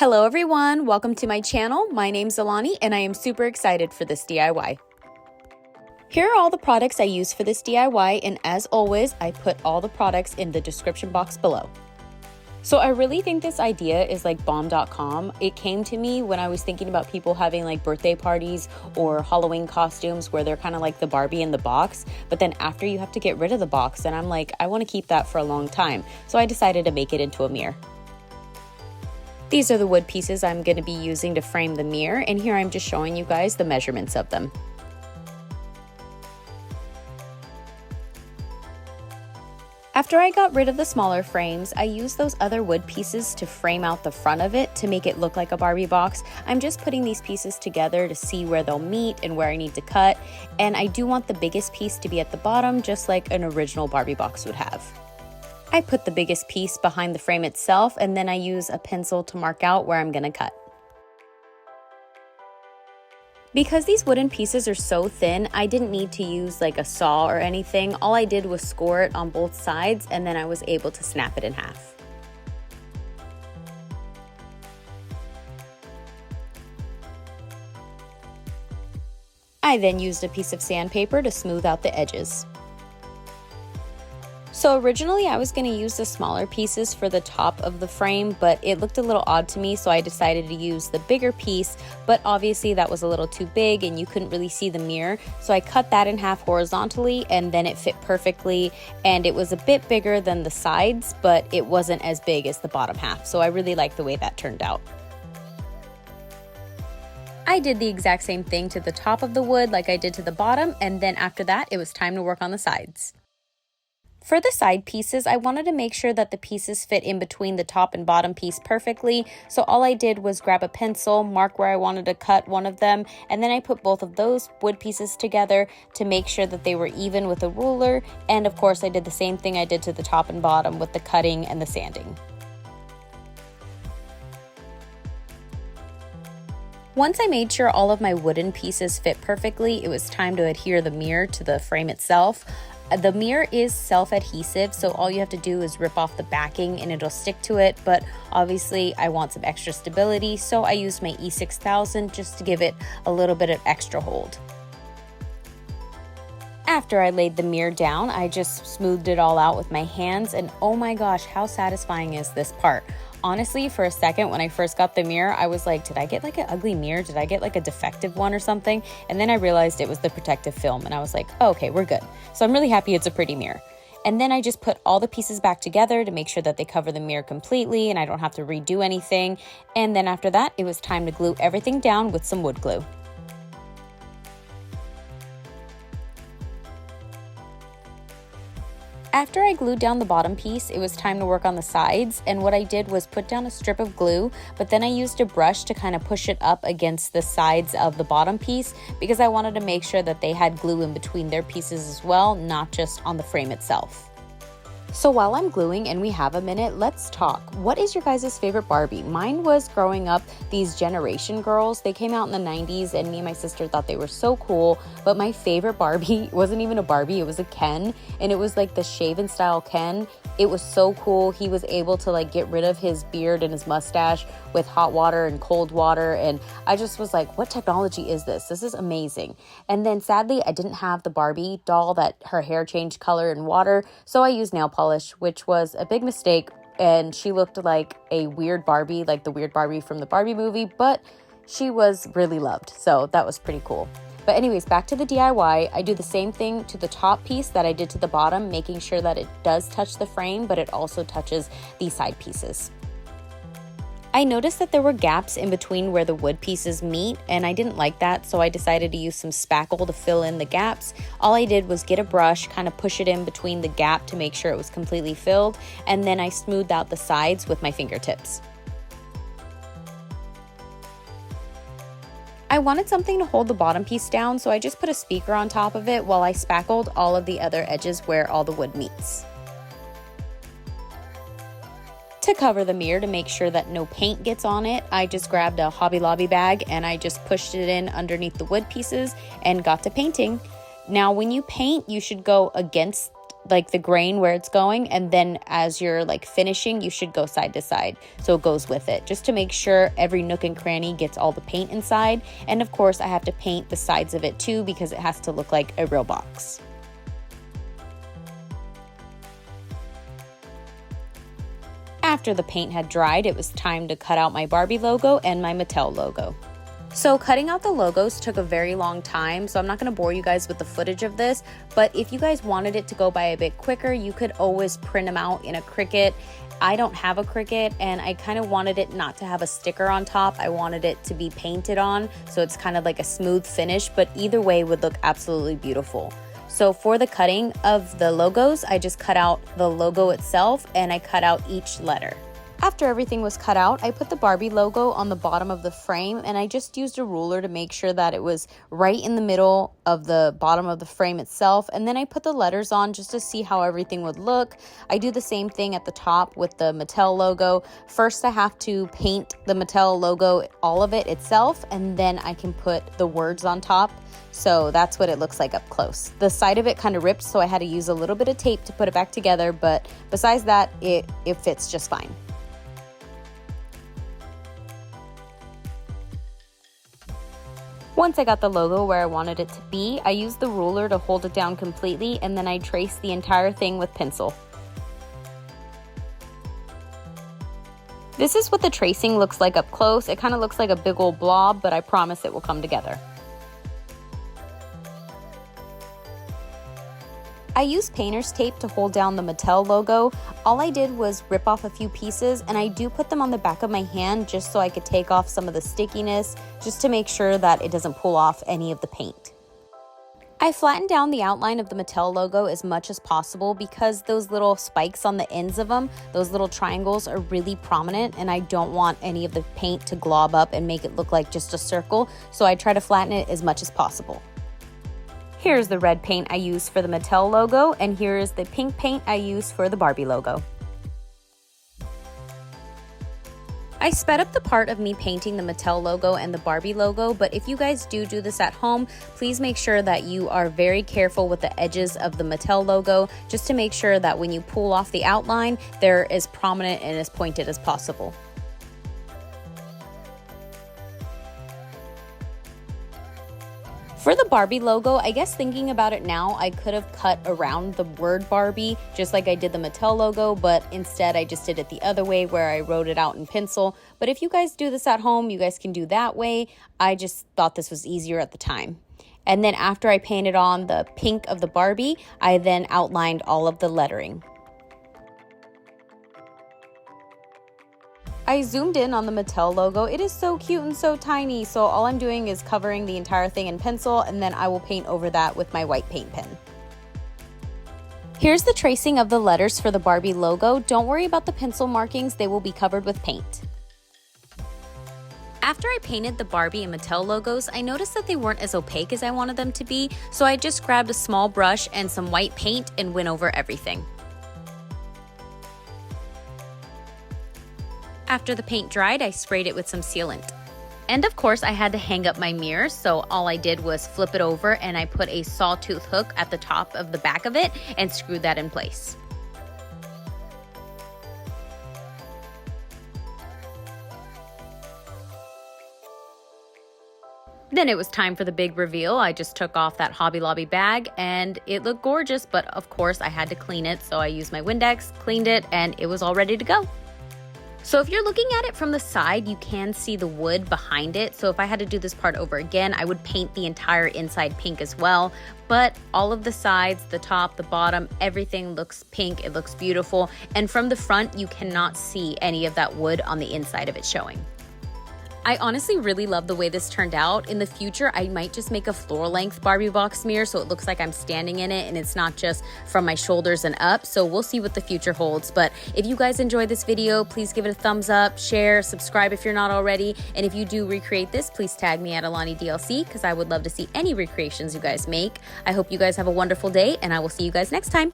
Hello everyone, welcome to my channel. My name's Alani and I am super excited for this DIY. Here are all the products I use for this DIY, and as always, I put all the products in the description box below. So I really think this idea is like bomb.com. It came to me when I was thinking about people having like birthday parties or Halloween costumes where they're kind of like the Barbie in the box, but then after you have to get rid of the box, and I'm like, I want to keep that for a long time. So I decided to make it into a mirror. These are the wood pieces I'm going to be using to frame the mirror, and here I'm just showing you guys the measurements of them. After I got rid of the smaller frames, I used those other wood pieces to frame out the front of it to make it look like a Barbie box. I'm just putting these pieces together to see where they'll meet and where I need to cut, and I do want the biggest piece to be at the bottom, just like an original Barbie box would have. I put the biggest piece behind the frame itself, and then I use a pencil to mark out where I'm going to cut. Because these wooden pieces are so thin, I didn't need to use like a saw or anything. All I did was score it on both sides, and then I was able to snap it in half. I then used a piece of sandpaper to smooth out the edges. So originally I was going to use the smaller pieces for the top of the frame, but it looked a little odd to me, so I decided to use the bigger piece, but obviously that was a little too big and you couldn't really see the mirror, so I cut that in half horizontally, and then it fit perfectly, and it was a bit bigger than the sides, but it wasn't as big as the bottom half, so I really like the way that turned out. I did the exact same thing to the top of the wood like I did to the bottom, and then after that it was time to work on the sides. For the side pieces, I wanted to make sure that the pieces fit in between the top and bottom piece perfectly, so all I did was grab a pencil, mark where I wanted to cut one of them, and then I put both of those wood pieces together to make sure that they were even with a ruler, and of course I did the same thing I did to the top and bottom with the cutting and the sanding. Once I made sure all of my wooden pieces fit perfectly, it was time to adhere the mirror to the frame itself. The mirror is self-adhesive, so all you have to do is rip off the backing and it'll stick to it, but obviously I want some extra stability, so I used my E6000 just to give it a little bit of extra hold. After I laid the mirror down, I just smoothed it all out with my hands, and oh my gosh, how satisfying is this part? Honestly, for a second when I first got the mirror, I was like, did I get like an ugly mirror? Did I get like a defective one or something? And then I realized it was the protective film, and I was like, oh, okay, we're good. So I'm really happy it's a pretty mirror. And then I just put all the pieces back together to make sure that they cover the mirror completely and I don't have to redo anything. And then after that, it was time to glue everything down with some wood glue. After I glued down the bottom piece, it was time to work on the sides, and what I did was put down a strip of glue, but then I used a brush to kind of push it up against the sides of the bottom piece because I wanted to make sure that they had glue in between their pieces as well, not just on the frame itself. So while I'm gluing and we have a minute, let's talk. What is your guys' favorite Barbie? Mine was growing up these Generation Girls. They came out in the 90s and me and my sister thought they were so cool, but my favorite Barbie wasn't even a Barbie, it was a Ken, and it was like the shaven style Ken. It was so cool. He was able to like get rid of his beard and his mustache with hot water and cold water, and I just was like, what technology is this? This is amazing. And then sadly, I didn't have the Barbie doll that her hair changed color in water, so I used nail polish, which was a big mistake, and she looked like a weird Barbie, like the weird Barbie from the Barbie movie, but she was really loved, so that was pretty cool. But anyways, back to the DIY, I do the same thing to the top piece that I did to the bottom, making sure that it does touch the frame, but it also touches the side pieces. I noticed that there were gaps in between where the wood pieces meet, and I didn't like that, so I decided to use some spackle to fill in the gaps. All I did was get a brush, kind of push it in between the gap to make sure it was completely filled, and then I smoothed out the sides with my fingertips. I wanted something to hold the bottom piece down, so I just put a speaker on top of it while I spackled all of the other edges where all the wood meets. To cover the mirror to make sure that no paint gets on it, I just grabbed a Hobby Lobby bag and I just pushed it in underneath the wood pieces and got to painting. Now when you paint, you should go against like the grain where it's going, and then as you're like finishing, you should go side to side so it goes with it, just to make sure every nook and cranny gets all the paint inside. And of course I have to paint the sides of it too, because it has to look like a real box. After the paint had dried, it was time to cut out my Barbie logo and my Mattel logo. So cutting out the logos took a very long time, so I'm not going to bore you guys with the footage of this, but if you guys wanted it to go by a bit quicker, you could always print them out in a Cricut. I don't have a Cricut, and I kind of wanted it not to have a sticker on top. I wanted it to be painted on, so it's kind of like a smooth finish, but either way would look absolutely beautiful. So for the cutting of the logos, I just cut out the logo itself and I cut out each letter. After everything was cut out, I put the Barbie logo on the bottom of the frame, and I just used a ruler to make sure that it was right in the middle of the bottom of the frame itself. And then I put the letters on just to see how everything would look. I do the same thing at the top with the Mattel logo. First, I have to paint the Mattel logo, all of it itself, and then I can put the words on top. So that's what it looks like up close. The side of it kind of ripped, so I had to use a little bit of tape to put it back together, but besides that, it fits just fine. Once I got the logo where I wanted it to be, I used the ruler to hold it down completely, and then I traced the entire thing with pencil. This is what the tracing looks like up close. It kind of looks like a big old blob, but I promise it will come together. I used painter's tape to hold down the Mattel logo. All I did was rip off a few pieces, and I do put them on the back of my hand just so I could take off some of the stickiness, just to make sure that it doesn't pull off any of the paint. I flattened down the outline of the Mattel logo as much as possible because those little spikes on the ends of them, those little triangles, are really prominent, and I don't want any of the paint to glob up and make it look like just a circle, so I try to flatten it as much as possible. Here's the red paint I used for the Mattel logo, and here is the pink paint I used for the Barbie logo. I sped up the part of me painting the Mattel logo and the Barbie logo, but if you guys do this at home, please make sure that you are very careful with the edges of the Mattel logo, just to make sure that when you pull off the outline, they're as prominent and as pointed as possible. For the Barbie logo, I guess thinking about it now, I could have cut around the word Barbie just like I did the Mattel logo, but instead I just did it the other way where I wrote it out in pencil. But if you guys do this at home, you guys can do that way. I just thought this was easier at the time. And then after I painted on the pink of the Barbie, I then outlined all of the lettering. I zoomed in on the Mattel logo. It is so cute and so tiny, so all I'm doing is covering the entire thing in pencil, and then I will paint over that with my white paint pen. Here's the tracing of the letters for the Barbie logo. Don't worry about the pencil markings, they will be covered with paint. After I painted the Barbie and Mattel logos, I noticed that they weren't as opaque as I wanted them to be, so I just grabbed a small brush and some white paint and went over everything. After the paint dried, I sprayed it with some sealant. And of course, I had to hang up my mirror, so all I did was flip it over and I put a sawtooth hook at the top of the back of it and screwed that in place. Then it was time for the big reveal. I just took off that Hobby Lobby bag and it looked gorgeous, but of course I had to clean it, so I used my Windex, cleaned it, and it was all ready to go. So if you're looking at it from the side, you can see the wood behind it. So if I had to do this part over again, I would paint the entire inside pink as well. But all of the sides, the top, the bottom, everything looks pink. It looks beautiful. And from the front, you cannot see any of that wood on the inside of it showing. I honestly really love the way this turned out. In the future, I might just make a floor-length Barbie box mirror so it looks like I'm standing in it and it's not just from my shoulders and up. So we'll see what the future holds. But if you guys enjoyed this video, please give it a thumbs up, share, subscribe if you're not already. And if you do recreate this, please tag me at Alani DLC because I would love to see any recreations you guys make. I hope you guys have a wonderful day and I will see you guys next time.